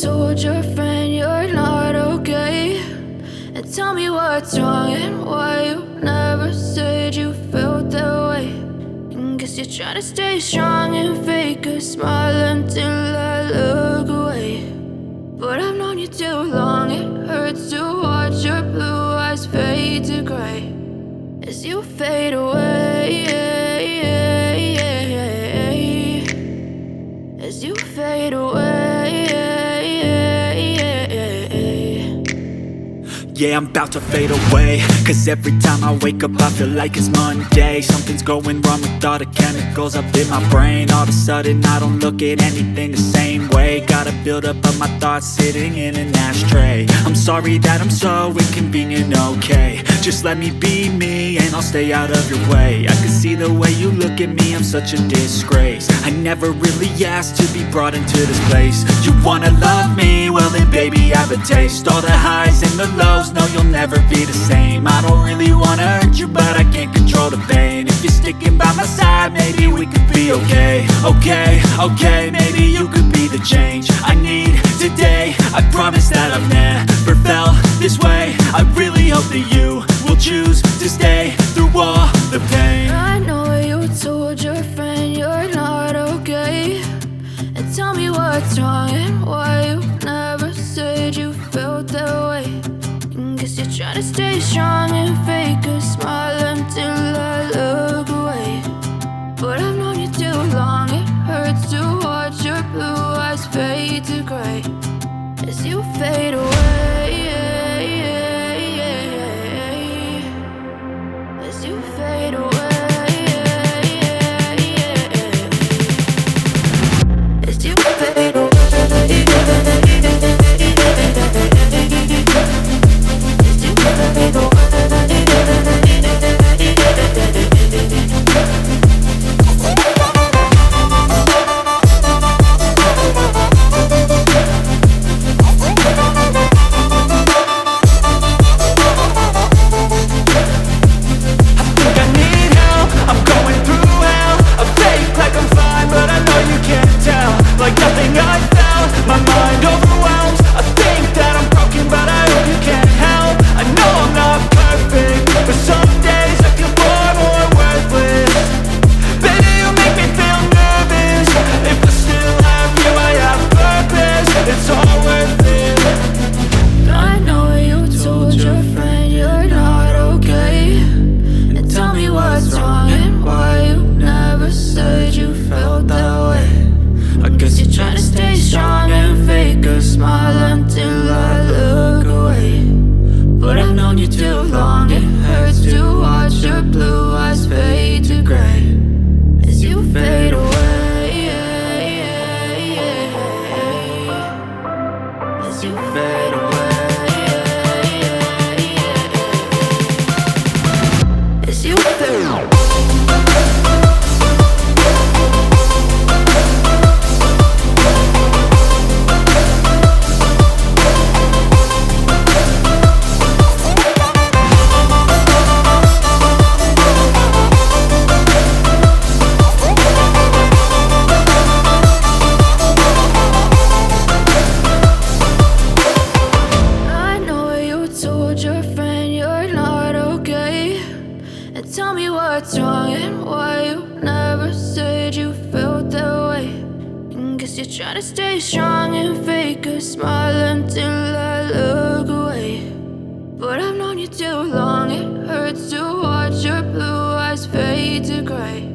told your friend you're not okay, and tell me what's wrong and why you never said you felt that way. And guess you're trying to stay strong and fake a smile until I look away. But I've known you too long, it hurts to watch your blue eyes fade to gray as you fade away, as you fade away. Yeah, I'm about to fade away, cause every time I wake up I feel like it's Monday. Something's going wrong with all the chemicals up in my brain. All of a sudden I don't look at anything the same way. Gotta build up of my thoughts sitting in an ashtray. I'm sorry that I'm so inconvenient, okay. Just let me be me and I'll stay out of your way. I can see the way you look at me, I'm such a disgrace. I never really asked to be brought into this place. You wanna love me? Well then baby I have a taste. All the highs and the lows, no you'll never be the same. I don't really wanna hurt you but I can't control the pain. If you're sticking by my side maybe we could be okay. Okay, maybe you could be the change I need today. I promise that I've never felt this way. I really hope that you will choose to stay through all the pain. I know you told your friend you're not okay, and tell me what's wrong and why you never said you felt that way. And guess you're trying to stay strong and fake a smile until I look away. But I've known you too long, it hurts to watch your blue eyes fade to gray as you fade away, as you fade away, as you fade away. Like nothing I felt, my mind overwhelmed. I think that I'm broken, but I hope you can't help. I know I'm not perfect, but some days I feel far more worthless. Baby, you make me feel nervous. If I still have you, I have purpose. It's all worth it. I know you told your friend you're not okay, and tell me what's wrong and why you never said you felt that way. I guess you're trying to stay strong and fake a smile until I look away. But I've known you too long, it hurts to watch your blue eyes fade to gray as you fade away, as you fade away, as you fade away. Your friend you're not okay, and tell me what's wrong and why you never said you felt that way. And guess you're trying to stay strong and fake a smile until I look away. But I've known you too long, it hurts to watch your blue eyes fade to gray